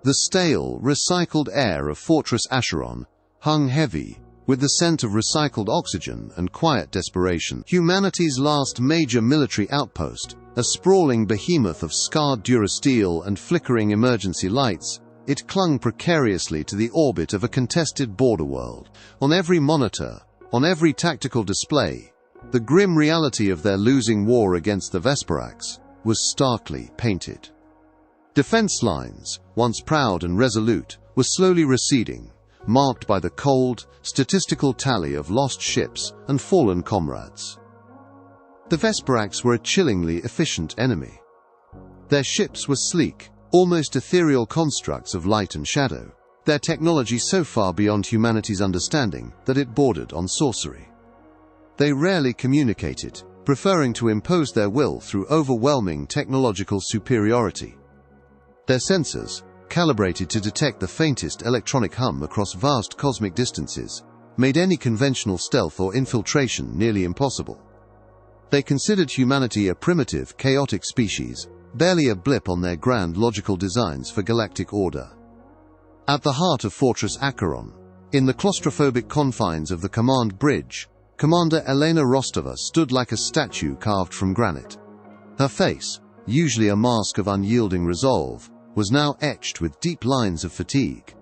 The stale, recycled air of Fortress Acheron hung heavy, with the scent of recycled oxygen and quiet desperation. Humanity's last major military outpost, a sprawling behemoth of scarred durasteel and flickering emergency lights, it clung precariously to the orbit of a contested border world. On every monitor, on every tactical display, the grim reality of their losing war against the Vesparax was starkly painted. Defense lines, once proud and resolute, were slowly receding, marked by the cold, statistical tally of lost ships and fallen comrades. The Vesparax were a chillingly efficient enemy. Their ships were sleek, almost ethereal constructs of light and shadow, their technology so far beyond humanity's understanding that it bordered on sorcery. They rarely communicated, preferring to impose their will through overwhelming technological superiority. Their sensors, calibrated to detect the faintest electronic hum across vast cosmic distances, made any conventional stealth or infiltration nearly impossible. They considered humanity a primitive, chaotic species, barely a blip on their grand logical designs for galactic order. At the heart of Fortress Acheron, in the claustrophobic confines of the command bridge, Commander Elena Rostova stood like a statue carved from granite. Her face, usually a mask of unyielding resolve, was now etched with deep lines of fatigue.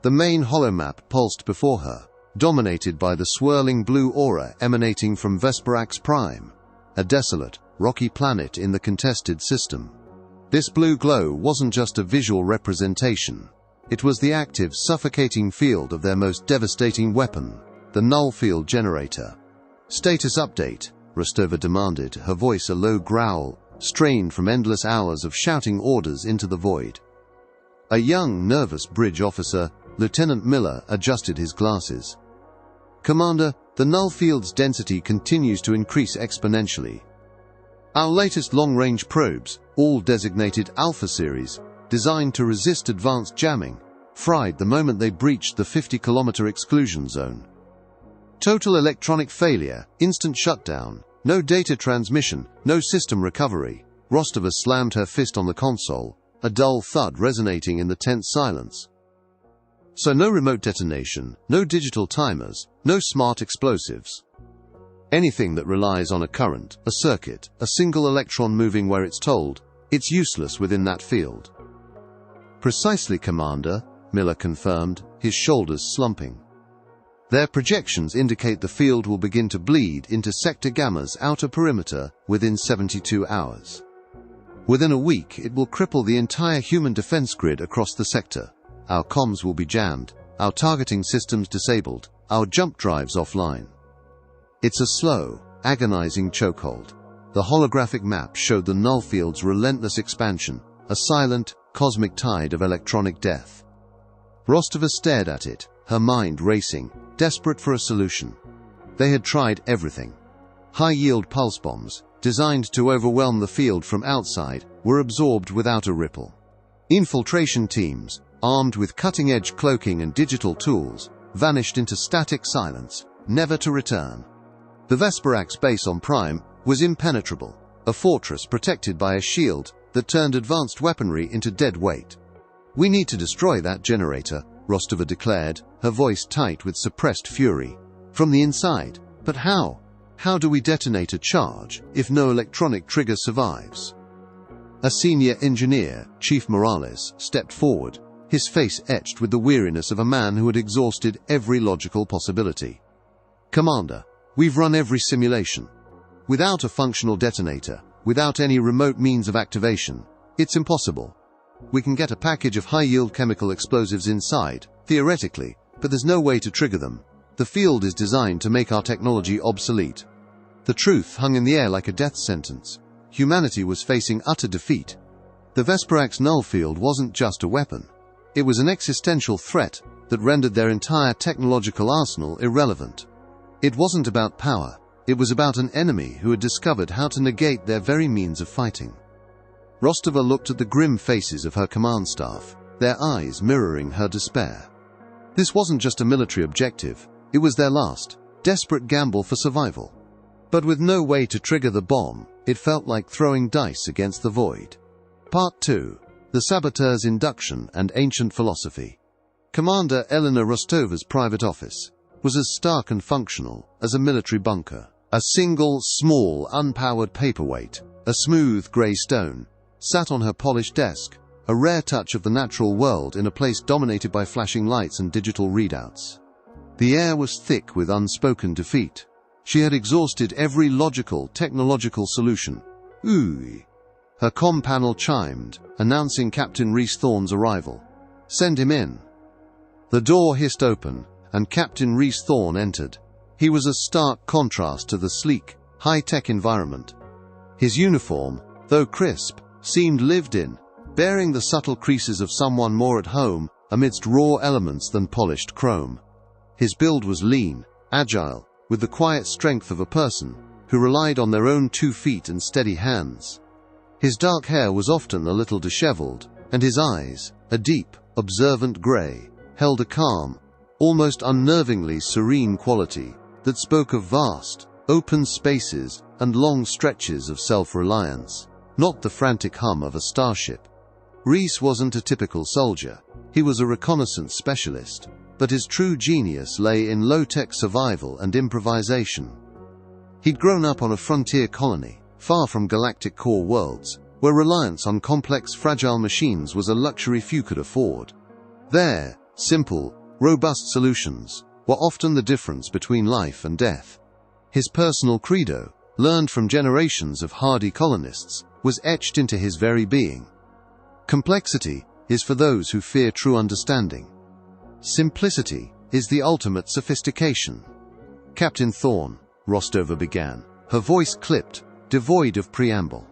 The main holomap pulsed before her, dominated by the swirling blue aura emanating from Vesparax Prime, a desolate, rocky planet in the contested system. This blue glow wasn't just a visual representation. It was the active, suffocating field of their most devastating weapon, the null field generator. "Status update," Rostova demanded, her voice a low growl, strained from endless hours of shouting orders into the void. A young, nervous bridge officer, Lieutenant Miller, adjusted his glasses. "Commander, the null field's density continues to increase exponentially. Our latest long-range probes, all designated Alpha Series, designed to resist advanced jamming, fried the moment they breached the 50-kilometer exclusion zone. Total electronic failure, instant shutdown, no data transmission, no system recovery." Rostova slammed her fist on the console, a dull thud resonating in the tense silence. "So no remote detonation, no digital timers, no smart explosives. Anything that relies on a current, a circuit, a single electron moving where it's told, it's useless within that field." "Precisely, Commander," Miller confirmed, his shoulders slumping. "Their projections indicate the field will begin to bleed into Sector Gamma's outer perimeter within 72 hours. Within a week, it will cripple the entire human defense grid across the sector. Our comms will be jammed, our targeting systems disabled, our jump drives offline." It's a slow, agonizing chokehold. The holographic map showed the null field's relentless expansion, a silent, cosmic tide of electronic death. Rostova stared at it, her mind racing, desperate for a solution. They had tried everything. High-yield pulse bombs, designed to overwhelm the field from outside, were absorbed without a ripple. Infiltration teams, armed with cutting-edge cloaking and digital tools, vanished into static silence, never to return. The Vesparax base on Prime was impenetrable, a fortress protected by a shield that turned advanced weaponry into dead weight. "We need to destroy that generator," Rostova declared, her voice tight with suppressed fury. "From the inside. But how? How do we detonate a charge if no electronic trigger survives?" A senior engineer, Chief Morales, stepped forward, his face etched with the weariness of a man who had exhausted every logical possibility. "Commander, we've run every simulation. Without a functional detonator, without any remote means of activation, it's impossible. We can get a package of high-yield chemical explosives inside, theoretically, but there's no way to trigger them. The field is designed to make our technology obsolete." The truth hung in the air like a death sentence. Humanity was facing utter defeat. The Vesparax null field wasn't just a weapon. It was an existential threat that rendered their entire technological arsenal irrelevant. It wasn't about power. It was about an enemy who had discovered how to negate their very means of fighting. Rostova looked at the grim faces of her command staff, their eyes mirroring her despair. This wasn't just a military objective. It was their last, desperate gamble for survival. But with no way to trigger the bomb, it felt like throwing dice against the void. Part 2. the saboteur's induction, and ancient philosophy. Commander Elena Rostova's private office was as stark and functional as a military bunker. A single, small, unpowered paperweight, a smooth grey stone, sat on her polished desk, a rare touch of the natural world in a place dominated by flashing lights and digital readouts. The air was thick with unspoken defeat. She had exhausted every logical, technological solution. Ooh. Her comm panel chimed, announcing Captain Rhys Thorne's arrival. "Send him in." The door hissed open, and Captain Rhys Thorne entered. He was a stark contrast to the sleek, high-tech environment. His uniform, though crisp, seemed lived in, bearing the subtle creases of someone more at home amidst raw elements than polished chrome. His build was lean, agile, with the quiet strength of a person who relied on their own 2 feet and steady hands. His dark hair was often a little disheveled, and his eyes, a deep, observant grey, held a calm, almost unnervingly serene quality that spoke of vast, open spaces and long stretches of self-reliance, not the frantic hum of a starship. Rhys wasn't a typical soldier. He was a reconnaissance specialist, but his true genius lay in low-tech survival and improvisation. He'd grown up on a frontier colony, far from galactic core worlds, where reliance on complex, fragile machines was a luxury few could afford. There, simple, robust solutions were often the difference between life and death. His personal credo, learned from generations of hardy colonists, was etched into his very being. Complexity is for those who fear true understanding. Simplicity is the ultimate sophistication. "Captain Thorne," Rostova began, her voice clipped, devoid of preamble.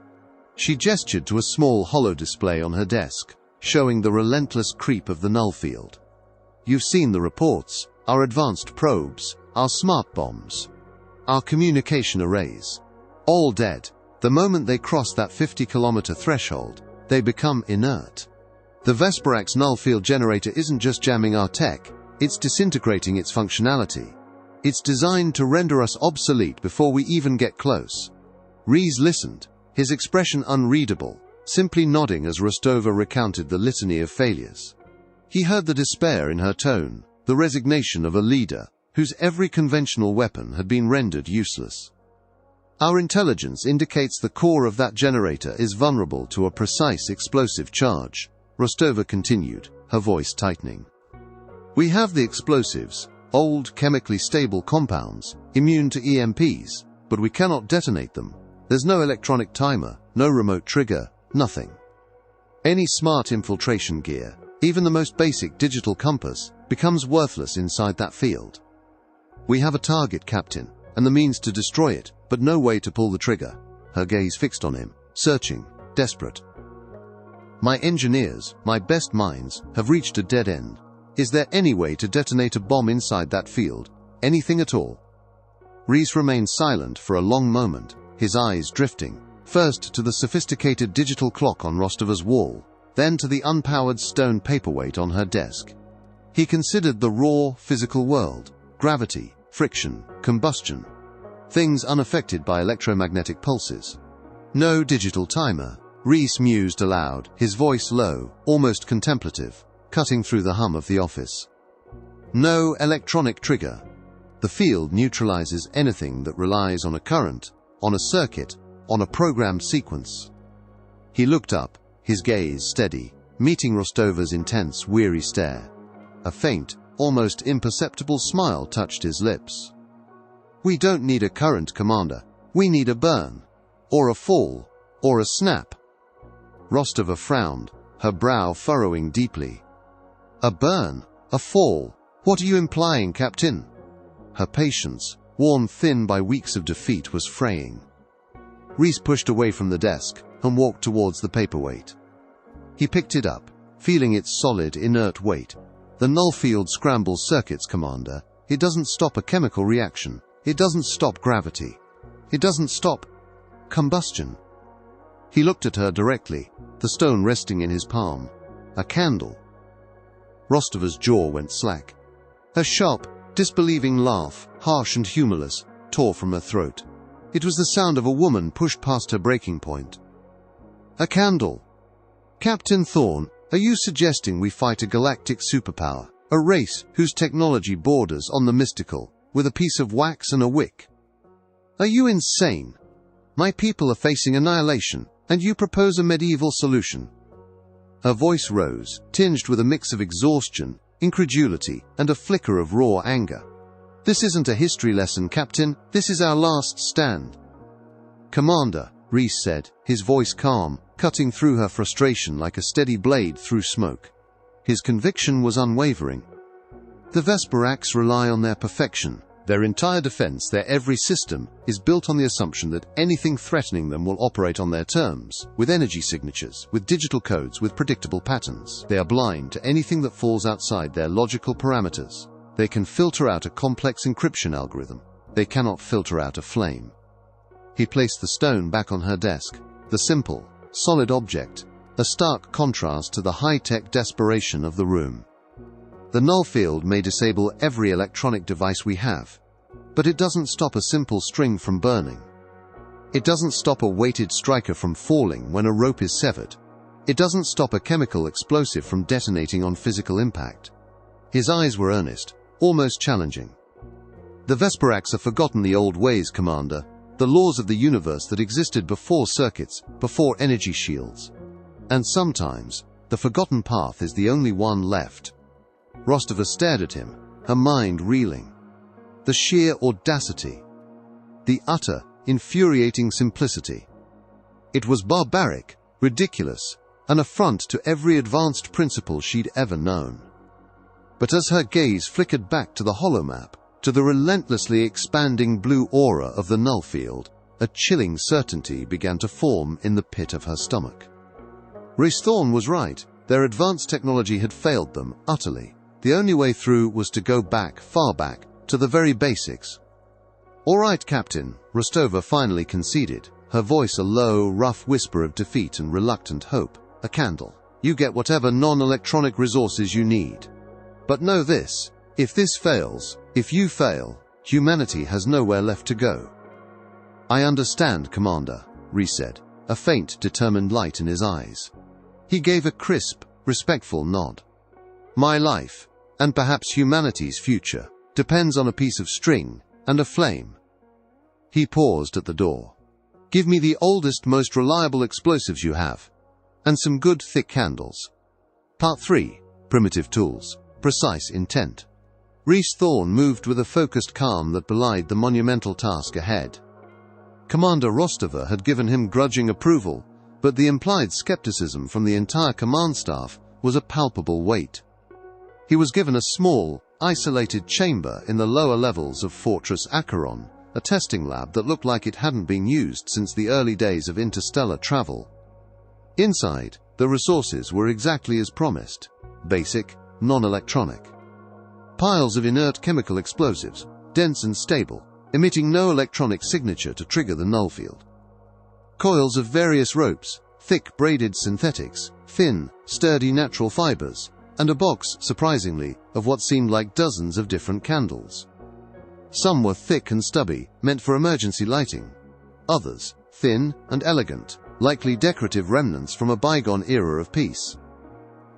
She gestured to a small holo display on her desk, showing the relentless creep of the null field. "You've seen the reports, our advanced probes, our smart bombs, our communication arrays. All dead. The moment they cross that 50-kilometer threshold, they become inert. The Vesperak's null field generator isn't just jamming our tech, it's disintegrating its functionality. It's designed to render us obsolete before we even get close." Rhys listened, his expression unreadable, simply nodding as Rostova recounted the litany of failures. He heard the despair in her tone, the resignation of a leader whose every conventional weapon had been rendered useless. "Our intelligence indicates the core of that generator is vulnerable to a precise explosive charge," Rostova continued, her voice tightening. "We have the explosives, old, chemically stable compounds, immune to EMPs, but we cannot detonate them. There's no electronic timer, no remote trigger, nothing. Any smart infiltration gear, even the most basic digital compass, becomes worthless inside that field. We have a target, Captain, and the means to destroy it, but no way to pull the trigger." Her gaze fixed on him, searching, desperate. "My engineers, my best minds, have reached a dead end. Is there any way to detonate a bomb inside that field? Anything at all?" Rhys remained silent for a long moment, his eyes drifting, first to the sophisticated digital clock on Rostova's wall, then to the unpowered stone paperweight on her desk. He considered the raw, physical world, gravity, friction, combustion, things unaffected by electromagnetic pulses. "No digital timer," Rhys mused aloud, his voice low, almost contemplative, cutting through the hum of the office. "No electronic trigger. The field neutralizes anything that relies on a current, on a circuit, on a programmed sequence." He looked up, his gaze steady, meeting Rostova's intense, weary stare. A faint, almost imperceptible smile touched his lips. "We don't need a current, Commander. We need a burn. Or a fall. Or a snap." Rostova frowned, her brow furrowing deeply. "A burn? A fall? What are you implying, Captain?" Her patience, worn thin by weeks of defeat, was fraying. Rhys pushed away from the desk and walked towards the paperweight. He picked it up, feeling its solid, inert weight. "The null field scrambles circuits, Commander. It doesn't stop a chemical reaction. It doesn't stop gravity. It doesn't stop combustion." He looked at her directly, the stone resting in his palm. "A candle." Rostova's jaw went slack. A sharp, disbelieving laugh, harsh and humorless, tore from her throat. It was the sound of a woman pushed past her breaking point. "A candle." Captain Thorne, are you suggesting we fight a galactic superpower, a race whose technology borders on the mystical, with a piece of wax and a wick? Are you insane? My people are facing annihilation, and you propose a medieval solution. Her voice rose, tinged with a mix of exhaustion, incredulity, and a flicker of raw anger. This isn't a history lesson, Captain. This is our last stand. Commander, Reese said, his voice calm, cutting through her frustration like a steady blade through smoke. His conviction was unwavering. The Vesperaks rely on their perfection. Their entire defense, their every system, is built on the assumption that anything threatening them will operate on their terms, with energy signatures, with digital codes, with predictable patterns. They are blind to anything that falls outside their logical parameters. They can filter out a complex encryption algorithm. They cannot filter out a flame. He placed the stone back on her desk, the simple, solid object, a stark contrast to the high-tech desperation of the room. The null field may disable every electronic device we have, but it doesn't stop a simple string from burning. It doesn't stop a weighted striker from falling when a rope is severed. It doesn't stop a chemical explosive from detonating on physical impact. His eyes were earnest, almost challenging. The Vesperaks have forgotten the old ways, Commander, the laws of the universe that existed before circuits, before energy shields. And sometimes, the forgotten path is the only one left. Rostova stared at him, her mind reeling. The sheer audacity. The utter, infuriating simplicity. It was barbaric, ridiculous, an affront to every advanced principle she'd ever known. But as her gaze flickered back to the holomap, to the relentlessly expanding blue aura of the null field, a chilling certainty began to form in the pit of her stomach. Rhys Thorne was right. Their advanced technology had failed them, utterly. The only way through was to go back, far back, to the very basics. "All right, Captain," Rostova finally conceded, her voice a low, rough whisper of defeat and reluctant hope. "A candle. You get whatever non-electronic resources you need. But know this, if this fails, if you fail, humanity has nowhere left to go." "I understand, Commander," Rhys said, a faint, determined light in his eyes. He gave a crisp, respectful nod. "My life, and perhaps humanity's future, depends on a piece of string and a flame." He paused at the door. "Give me the oldest, most reliable explosives you have, and some good thick candles." Part 3. Primitive Tools. Precise Intent. Rhys Thorne moved with a focused calm that belied the monumental task ahead. Commander Rostova had given him grudging approval, but the implied skepticism from the entire command staff was a palpable weight. He was given a small, isolated chamber in the lower levels of Fortress Acheron, a testing lab that looked like it hadn't been used since the early days of interstellar travel. Inside, the resources were exactly as promised: basic, non-electronic. Piles of inert chemical explosives, dense and stable, emitting no electronic signature to trigger the null field. Coils of various ropes, thick braided synthetics, thin, sturdy natural fibers, and a box, surprisingly, of what seemed like dozens of different candles. Some were thick and stubby, meant for emergency lighting. Others, thin and elegant, likely decorative remnants from a bygone era of peace.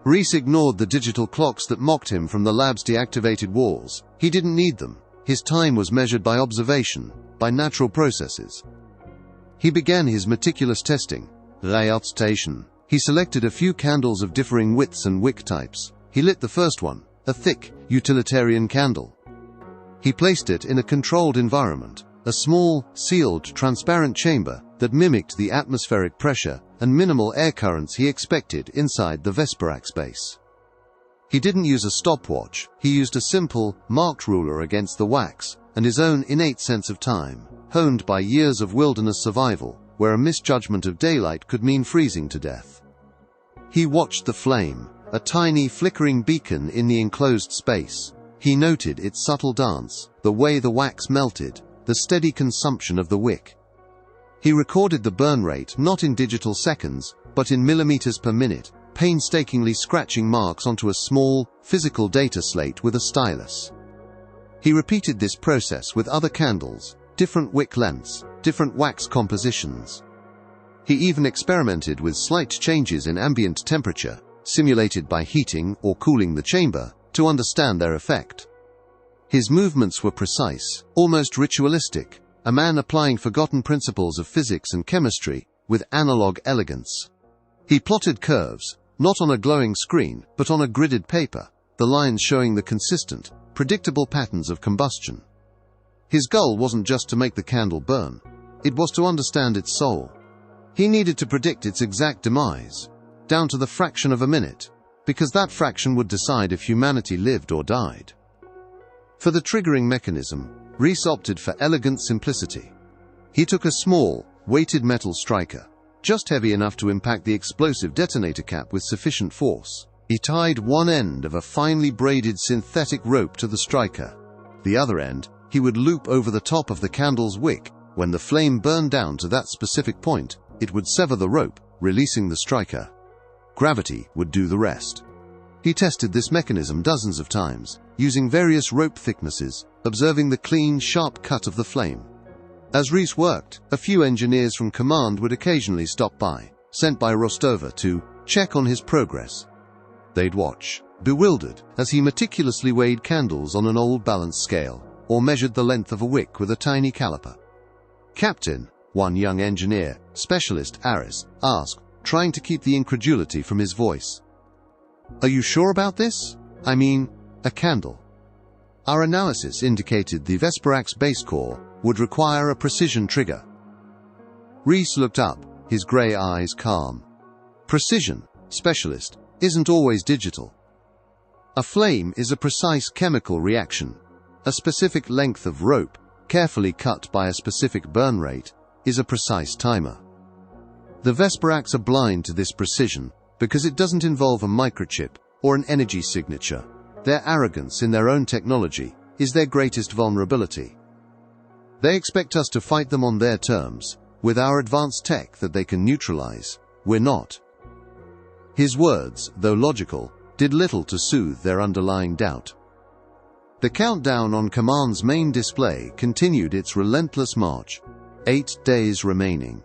Rhys ignored the digital clocks that mocked him from the lab's deactivated walls. He didn't need them. His time was measured by observation, by natural processes. He began his meticulous testing. Layout station. He selected a few candles of differing widths and wick types. He lit the first one, a thick, utilitarian candle. He placed it in a controlled environment, a small, sealed, transparent chamber that mimicked the atmospheric pressure and minimal air currents he expected inside the Vesperak space. He didn't use a stopwatch. He used a simple, marked ruler against the wax, and his own innate sense of time, honed by years of wilderness survival, where a misjudgment of daylight could mean freezing to death. He watched the flame, a tiny flickering beacon in the enclosed space. He noted its subtle dance, the way the wax melted, the steady consumption of the wick. He recorded the burn rate not in digital seconds, but in millimeters per minute, painstakingly scratching marks onto a small, physical data slate with a stylus. He repeated this process with other candles, different wick lengths, different wax compositions. He even experimented with slight changes in ambient temperature, simulated by heating or cooling the chamber, to understand their effect. His movements were precise, almost ritualistic, a man applying forgotten principles of physics and chemistry with analog elegance. He plotted curves, not on a glowing screen, but on a gridded paper, the lines showing the consistent, predictable patterns of combustion. His goal wasn't just to make the candle burn, it was to understand its soul. He needed to predict its exact demise, down to the fraction of a minute, because that fraction would decide if humanity lived or died. For the triggering mechanism, Rees opted for elegant simplicity. He took a small, weighted metal striker, just heavy enough to impact the explosive detonator cap with sufficient force. He tied one end of a finely braided synthetic rope to the striker. The other end, he would loop over the top of the candle's wick. When the flame burned down to that specific point, it would sever the rope, releasing the striker. Gravity would do the rest. He tested this mechanism dozens of times, using various rope thicknesses, observing the clean, sharp cut of the flame. As Rees worked, a few engineers from command would occasionally stop by, sent by Rostova to check on his progress. They'd watch, bewildered, as he meticulously weighed candles on an old balance scale, or measured the length of a wick with a tiny caliper. "Captain," one young engineer, specialist Aris, asked, trying to keep the incredulity from his voice. "Are you sure about this? I mean, a candle." Our analysis indicated the Vesperax base core would require a precision trigger. Rees looked up, his grey eyes calm. Precision, specialist, isn't always digital. A flame is a precise chemical reaction. A specific length of rope, carefully cut by a specific burn rate, is a precise timer. The Vesperax are blind to this precision because it doesn't involve a microchip or an energy signature. Their arrogance in their own technology is their greatest vulnerability. They expect us to fight them on their terms, with our advanced tech that they can neutralize. We're not. His words, though logical, did little to soothe their underlying doubt. The countdown on Command's main display continued its relentless march. 8 days remaining.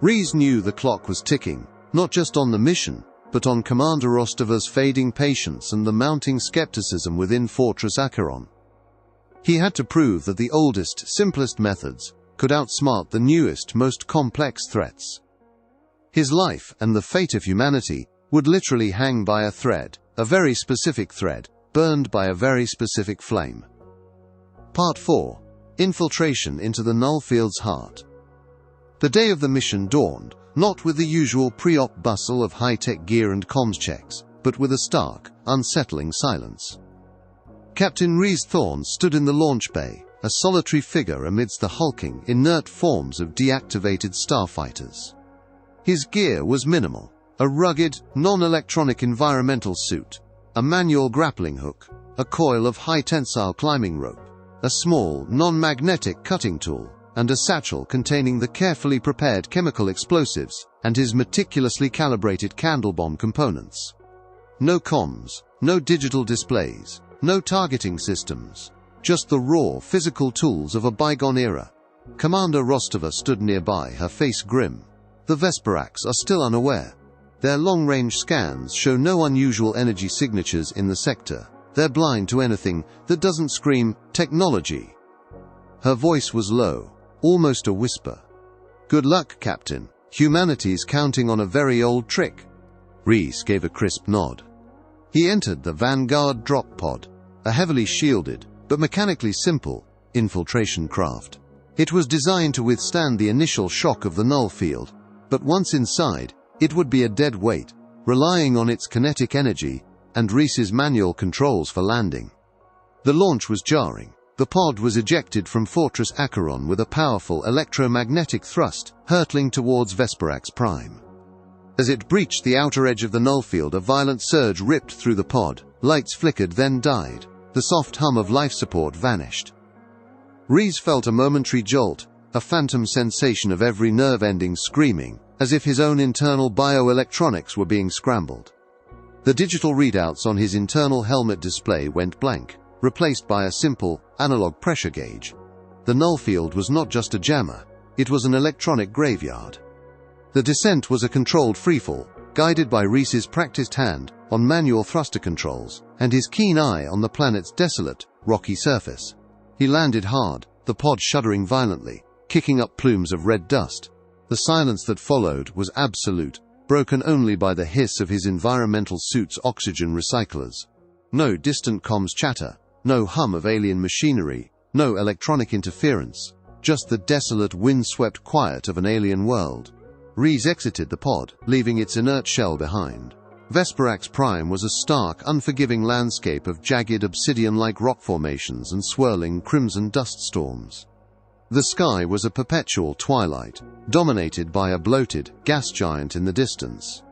Rees knew the clock was ticking, not just on the mission, but on Commander Rostova's fading patience and the mounting skepticism within Fortress Acheron. He had to prove that the oldest, simplest methods could outsmart the newest, most complex threats. His life and the fate of humanity would literally hang by a thread, a very specific thread, burned by a very specific flame. Part 4. Infiltration into the Nullfield's heart. The day of the mission dawned, not with the usual pre-op bustle of high-tech gear and comms checks, but with a stark, unsettling silence. Captain Rees Thorne stood in the launch bay, a solitary figure amidst the hulking, inert forms of deactivated starfighters. His gear was minimal: a rugged, non-electronic environmental suit, a manual grappling hook, a coil of high-tensile climbing rope, a small, non-magnetic cutting tool, and a satchel containing the carefully prepared chemical explosives and his meticulously calibrated candle bomb components. No comms, no digital displays, no targeting systems, just the raw physical tools of a bygone era. Commander Rostova stood nearby, her face grim. The Vesperax are still unaware. Their long-range scans show no unusual energy signatures in the sector. They're blind to anything that doesn't scream technology. Her voice was low, almost a whisper. "Good luck, Captain. Humanity's counting on a very old trick." Rees gave a crisp nod. He entered the Vanguard drop pod, a heavily shielded, but mechanically simple, infiltration craft. It was designed to withstand the initial shock of the null field, but once inside, it would be a dead weight, relying on its kinetic energy and Rees's manual controls for landing. The launch was jarring. The pod was ejected from Fortress Acheron with a powerful electromagnetic thrust, hurtling towards Vesperax Prime. As it breached the outer edge of the null field, a violent surge ripped through the pod. Lights flickered, then died. The soft hum of life support vanished. Rees felt a momentary jolt, a phantom sensation of every nerve ending screaming, as if his own internal bioelectronics were being scrambled. The digital readouts on his internal helmet display went blank, replaced by a simple, analog pressure gauge. The null field was not just a jammer, it was an electronic graveyard. The descent was a controlled freefall, guided by Reese's practiced hand on manual thruster controls and his keen eye on the planet's desolate, rocky surface. He landed hard, the pod shuddering violently, kicking up plumes of red dust. The silence that followed was absolute, broken only by the hiss of his environmental suit's oxygen recyclers. No distant comms chatter, no hum of alien machinery, no electronic interference, just the desolate, wind-swept quiet of an alien world. Reese exited the pod, leaving its inert shell behind. Vesperax Prime was a stark, unforgiving landscape of jagged, obsidian-like rock formations and swirling crimson dust storms. The sky was a perpetual twilight, dominated by a bloated, gas giant in the distance.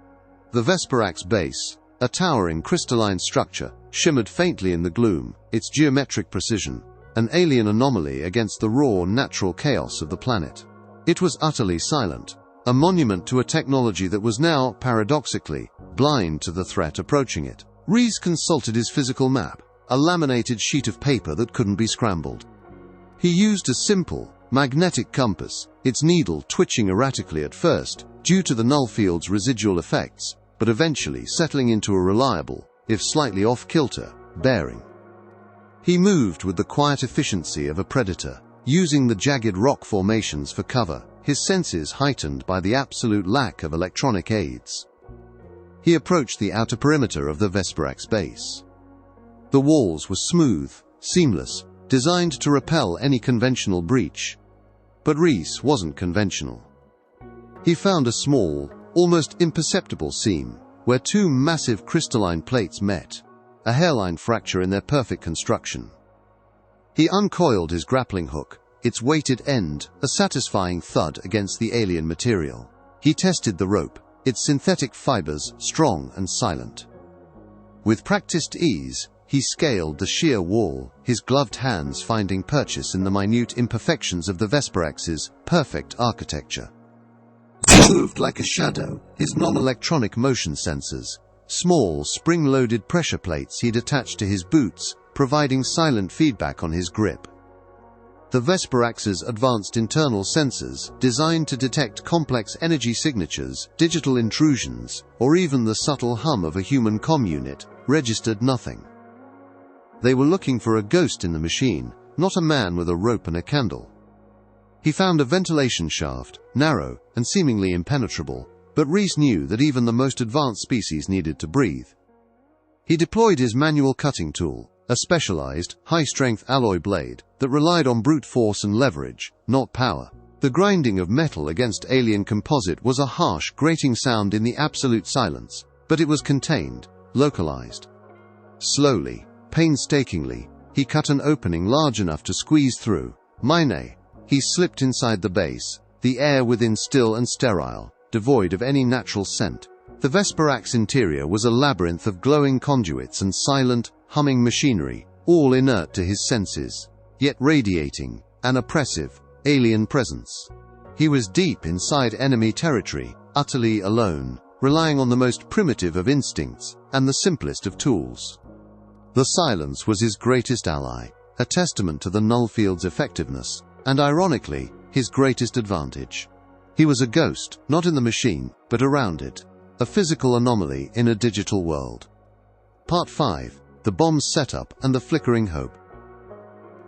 The Vesperax base, a towering crystalline structure, shimmered faintly in the gloom, its geometric precision, an alien anomaly against the raw, natural chaos of the planet. It was utterly silent, a monument to a technology that was now, paradoxically, blind to the threat approaching it. Reese consulted his physical map, a laminated sheet of paper that couldn't be scrambled. He used a simple, magnetic compass, its needle twitching erratically at first, due to the null field's residual effects, but eventually settling into a reliable, if slightly off-kilter, bearing. He moved with the quiet efficiency of a predator, using the jagged rock formations for cover, his senses heightened by the absolute lack of electronic aids. He approached the outer perimeter of the Vesperax base. The walls were smooth, seamless, designed to repel any conventional breach. But Reese wasn't conventional. He found a small, almost imperceptible seam, where two massive crystalline plates met, a hairline fracture in their perfect construction. He uncoiled his grappling hook, its weighted end a satisfying thud against the alien material. He tested the rope, its synthetic fibers strong and silent. With practiced ease, he scaled the sheer wall, his gloved hands finding purchase in the minute imperfections of the Vesperax's perfect architecture. He moved like a shadow, his non-electronic motion sensors, small spring-loaded pressure plates he'd attached to his boots, providing silent feedback on his grip. The Vesperax's advanced internal sensors, designed to detect complex energy signatures, digital intrusions, or even the subtle hum of a human comm unit, registered nothing. They were looking for a ghost in the machine, not a man with a rope and a candle. He found a ventilation shaft, narrow and seemingly impenetrable, but Reese knew that even the most advanced species needed to breathe. He deployed his manual cutting tool, a specialized, high-strength alloy blade that relied on brute force and leverage, not power. The grinding of metal against alien composite was a harsh, grating sound in the absolute silence, but it was contained, localized. Slowly, painstakingly, he cut an opening large enough to squeeze through. He slipped inside the base, the air within still and sterile, devoid of any natural scent. The Vesperax interior was a labyrinth of glowing conduits and silent, humming machinery, all inert to his senses, yet radiating an oppressive, alien presence. He was deep inside enemy territory, utterly alone, relying on the most primitive of instincts and the simplest of tools. The silence was his greatest ally, a testament to the null field's effectiveness, and ironically, his greatest advantage. He was a ghost, not in the machine, but around it, a physical anomaly in a digital world. Part 5. The bomb's setup and the flickering hope.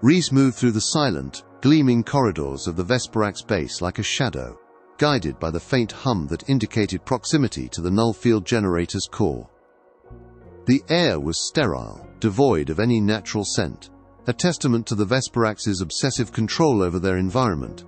Reese moved through the silent, gleaming corridors of the Vesperax base like a shadow, guided by the faint hum that indicated proximity to the null field generator's core. The air was sterile, devoid of any natural scent, a testament to the Vesperax's obsessive control over their environment.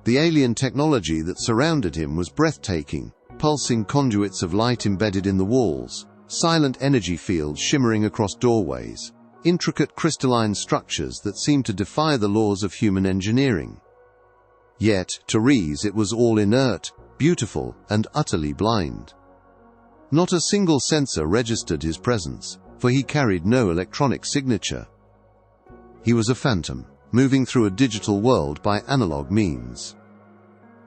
The alien technology that surrounded him was breathtaking, pulsing conduits of light embedded in the walls, silent energy fields shimmering across doorways, intricate crystalline structures that seemed to defy the laws of human engineering. Yet, to Reese it was all inert, beautiful, and utterly blind. Not a single sensor registered his presence, for he carried no electronic signature. He was a phantom, moving through a digital world by analog means.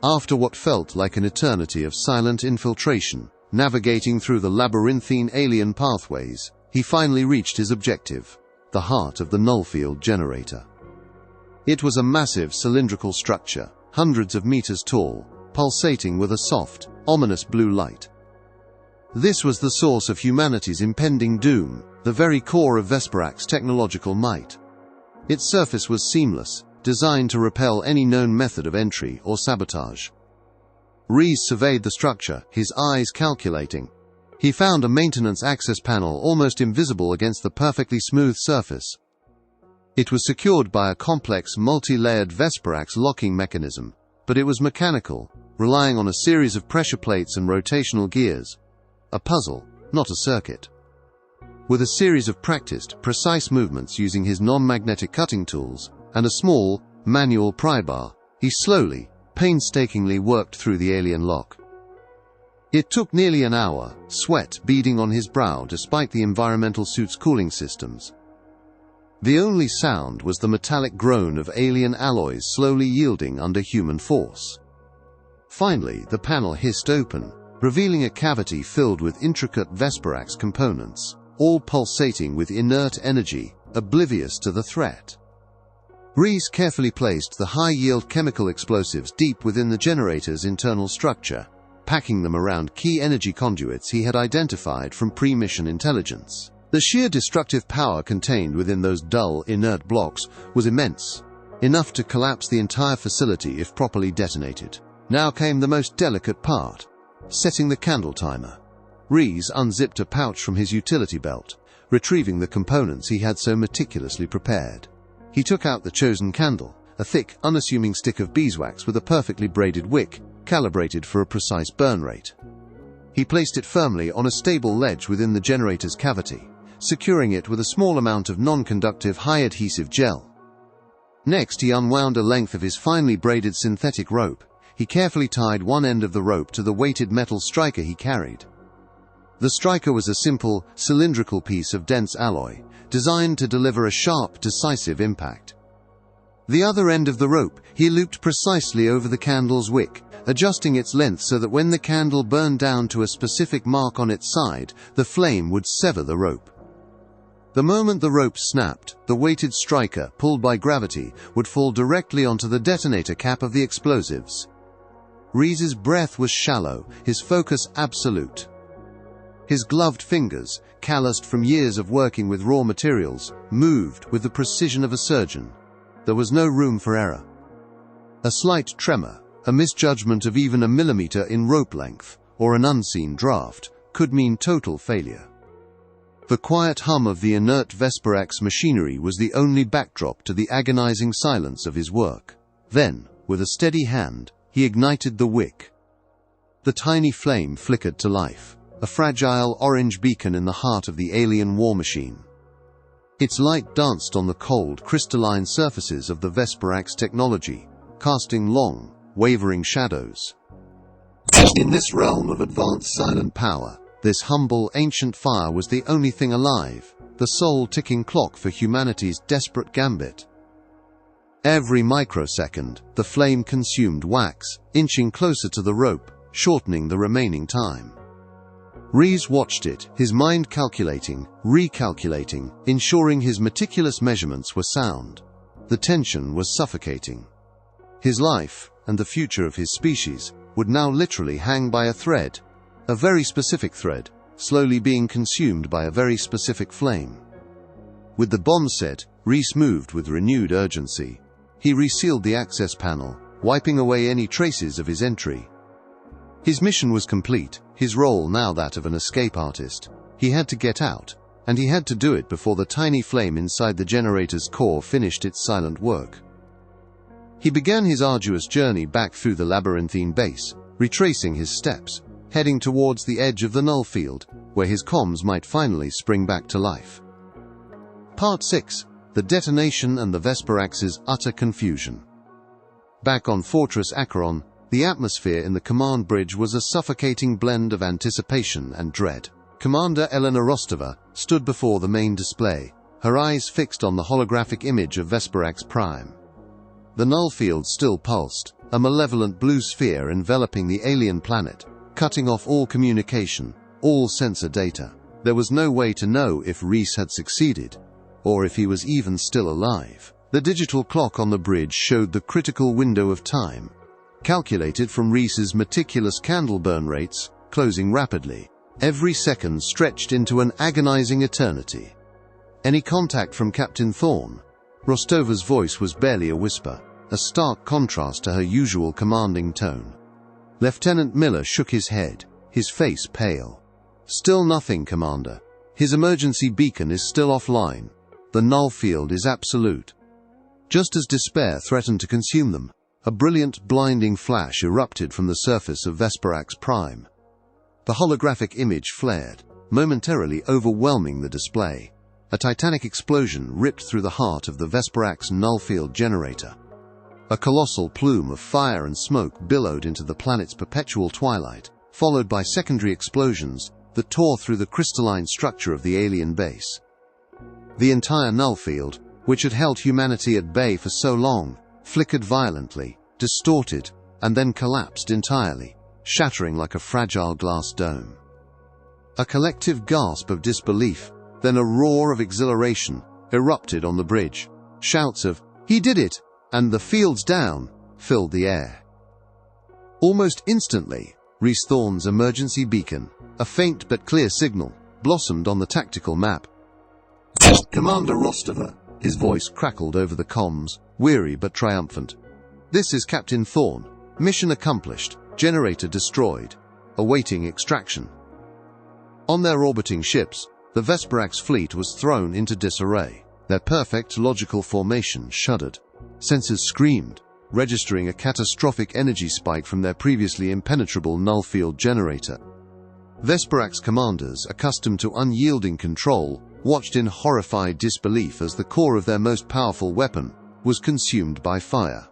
After what felt like an eternity of silent infiltration, navigating through the labyrinthine alien pathways, he finally reached his objective, the heart of the null field generator. It was a massive cylindrical structure, hundreds of meters tall, pulsating with a soft, ominous blue light. This was the source of humanity's impending doom, the very core of Vesperak's technological might. Its surface was seamless, designed to repel any known method of entry or sabotage. Rees surveyed the structure, his eyes calculating. He found a maintenance access panel almost invisible against the perfectly smooth surface. It was secured by a complex, multi-layered Vesperak's locking mechanism, but it was mechanical, relying on a series of pressure plates and rotational gears. A puzzle, not a circuit. With a series of practiced, precise movements using his non-magnetic cutting tools and a small, manual pry bar, he slowly, painstakingly worked through the alien lock. It took nearly an hour, sweat beading on his brow despite the environmental suit's cooling systems. The only sound was the metallic groan of alien alloys slowly yielding under human force. Finally, the panel hissed open, revealing a cavity filled with intricate Vesperak's components, all pulsating with inert energy, oblivious to the threat. Rees carefully placed the high-yield chemical explosives deep within the generator's internal structure, packing them around key energy conduits he had identified from pre-mission intelligence. The sheer destructive power contained within those dull, inert blocks was immense, enough to collapse the entire facility if properly detonated. Now came the most delicate part: setting the candle timer. Rees unzipped a pouch from his utility belt, retrieving the components he had so meticulously prepared. He took out the chosen candle, a thick, unassuming stick of beeswax with a perfectly braided wick, calibrated for a precise burn rate. He placed it firmly on a stable ledge within the generator's cavity, securing it with a small amount of non-conductive high-adhesive gel. Next, he unwound a length of his finely braided synthetic rope. He carefully tied one end of the rope to the weighted metal striker he carried. The striker was a simple, cylindrical piece of dense alloy, designed to deliver a sharp, decisive impact. The other end of the rope he looped precisely over the candle's wick, adjusting its length so that when the candle burned down to a specific mark on its side, the flame would sever the rope. The moment the rope snapped, the weighted striker, pulled by gravity, would fall directly onto the detonator cap of the explosives. Rees's breath was shallow, his focus absolute. His gloved fingers, calloused from years of working with raw materials, moved with the precision of a surgeon. There was no room for error. A slight tremor, a misjudgment of even a millimeter in rope length, or an unseen draft, could mean total failure. The quiet hum of the inert Vesperak's machinery was the only backdrop to the agonizing silence of his work. Then, with a steady hand, he ignited the wick. The tiny flame flickered to life, a fragile orange beacon in the heart of the alien war machine. Its light danced on the cold, crystalline surfaces of the Vesperak's technology, casting long, wavering shadows. In this realm of advanced silent power, this humble, ancient fire was the only thing alive, the sole ticking clock for humanity's desperate gambit. Every microsecond, the flame consumed wax, inching closer to the rope, shortening the remaining time. Rees watched it, his mind calculating, recalculating, ensuring his meticulous measurements were sound. The tension was suffocating. His life, and the future of his species, would now literally hang by a thread. A very specific thread, slowly being consumed by a very specific flame. With the bomb set, Rees moved with renewed urgency. He resealed the access panel, wiping away any traces of his entry. His mission was complete, his role now that of an escape artist. He had to get out, and he had to do it before the tiny flame inside the generator's core finished its silent work. He began his arduous journey back through the labyrinthine base, retracing his steps, heading towards the edge of the null field, where his comms might finally spring back to life. Part 6. The Detonation and the Vesperak's Utter Confusion. Back on Fortress Acheron, the atmosphere in the command bridge was a suffocating blend of anticipation and dread. Commander Elena Rostova stood before the main display, her eyes fixed on the holographic image of Vesperak's Prime. The null field still pulsed, a malevolent blue sphere enveloping the alien planet, cutting off all communication, all sensor data. There was no way to know if Rees had succeeded, or if he was even still alive. The digital clock on the bridge showed the critical window of time. calculated from Reese's meticulous candle burn rates, closing rapidly. Every second stretched into an agonizing eternity. "Any contact from Captain Thorne?" Rostova's voice was barely a whisper, a stark contrast to her usual commanding tone. Lieutenant Miller shook his head, his face pale. "Still nothing, Commander. His emergency beacon is still offline. The null field is absolute." Just as despair threatened to consume them, a brilliant, blinding flash erupted from the surface of Vesparax Prime. The holographic image flared, momentarily overwhelming the display. A titanic explosion ripped through the heart of the Vesparax null-field generator. A colossal plume of fire and smoke billowed into the planet's perpetual twilight, followed by secondary explosions that tore through the crystalline structure of the alien base. The entire null field, which had held humanity at bay for so long, flickered violently, distorted, and then collapsed entirely, shattering like a fragile glass dome. A collective gasp of disbelief, then a roar of exhilaration, erupted on the bridge. Shouts of, "He did it!" and "The field's down!" filled the air. Almost instantly, Reese Thorne's emergency beacon, a faint but clear signal, blossomed on the tactical map. "Commander Rostova," his voice crackled over the comms, weary but triumphant. "This is Captain Thorne. Mission accomplished. Generator destroyed. Awaiting extraction." On their orbiting ships, the Vesparax fleet was thrown into disarray. Their perfect logical formation shuddered. Sensors screamed, registering a catastrophic energy spike from their previously impenetrable null-field generator. Vesparax commanders, accustomed to unyielding control, watched in horrified disbelief as the core of their most powerful weapon was consumed by fire.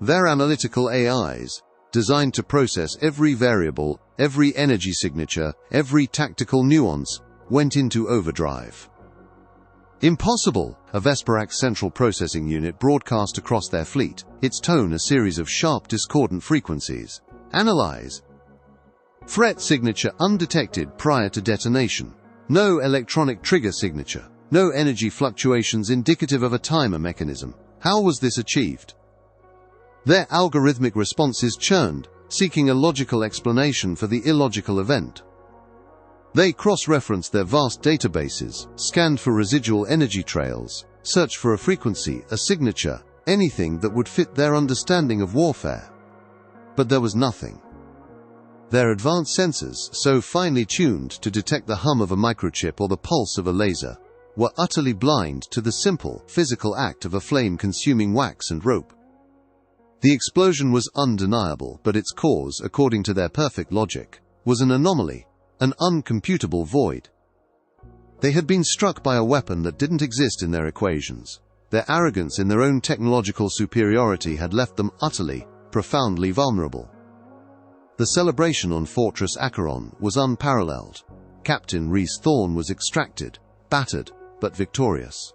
Their analytical AIs, designed to process every variable, every energy signature, every tactical nuance, went into overdrive. "Impossible!" a Vesparax central processing unit broadcast across their fleet, its tone a series of sharp discordant frequencies. "Analyze. Threat signature undetected prior to detonation. No electronic trigger signature. No energy fluctuations indicative of a timer mechanism. How was this achieved?" Their algorithmic responses churned, seeking a logical explanation for the illogical event. They cross-referenced their vast databases, scanned for residual energy trails, searched for a frequency, a signature, anything that would fit their understanding of warfare. But there was nothing. Their advanced sensors, so finely tuned to detect the hum of a microchip or the pulse of a laser, were utterly blind to the simple, physical act of a flame-consuming wax and rope. The explosion was undeniable, but its cause, according to their perfect logic, was an anomaly, an uncomputable void. They had been struck by a weapon that didn't exist in their equations. Their arrogance in their own technological superiority had left them utterly, profoundly vulnerable. The celebration on Fortress Acheron was unparalleled. Captain Reese Thorne was extracted, battered, but victorious.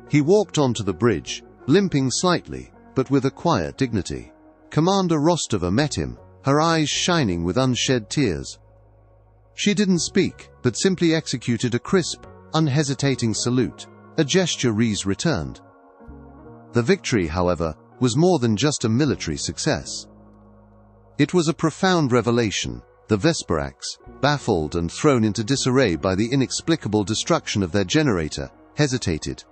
He walked onto the bridge, limping slightly, but with a quiet dignity. Commander Rostova met him, her eyes shining with unshed tears. She didn't speak, but simply executed a crisp, unhesitating salute, a gesture Reese returned. The victory, however, was more than just a military success. It was a profound revelation. The Vesparax, baffled and thrown into disarray by the inexplicable destruction of their generator, hesitated.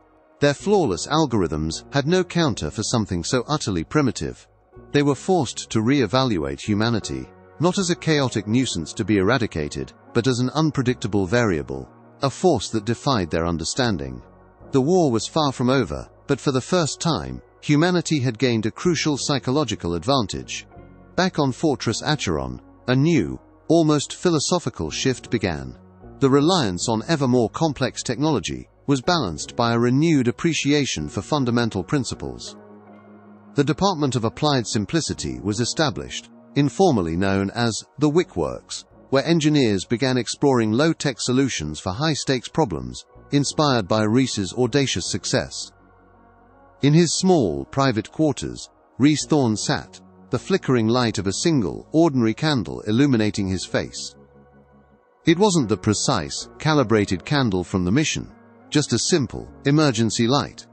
Their flawless algorithms had no counter for something so utterly primitive. They were forced to re-evaluate humanity, not as a chaotic nuisance to be eradicated, but as an unpredictable variable, a force that defied their understanding. The war was far from over, but for the first time, humanity had gained a crucial psychological advantage. Back on Fortress Acheron, a new, almost philosophical shift began. The reliance on ever more complex technology was balanced by a renewed appreciation for fundamental principles. The Department of Applied Simplicity was established, informally known as the WIC-Works, where engineers began exploring low-tech solutions for high-stakes problems, inspired by Reese's audacious success. In his small, private quarters, Reese Thorne sat, the flickering light of a single, ordinary candle illuminating his face. It wasn't the precise, calibrated candle from the mission, just a simple, emergency light.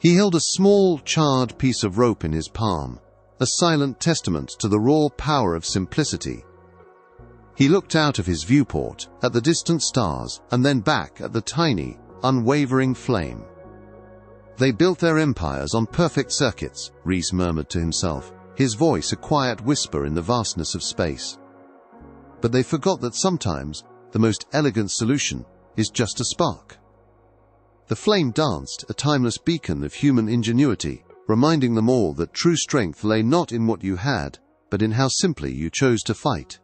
He held a small, charred piece of rope in his palm, a silent testament to the raw power of simplicity. He looked out of his viewport, at the distant stars, and then back at the tiny, unwavering flame. "They built their empires on perfect circuits," Reese murmured to himself, his voice a quiet whisper in the vastness of space. "But they forgot that sometimes the most elegant solution is just a spark." The flame danced, a timeless beacon of human ingenuity, reminding them all that true strength lay not in what you had, but in how simply you chose to fight.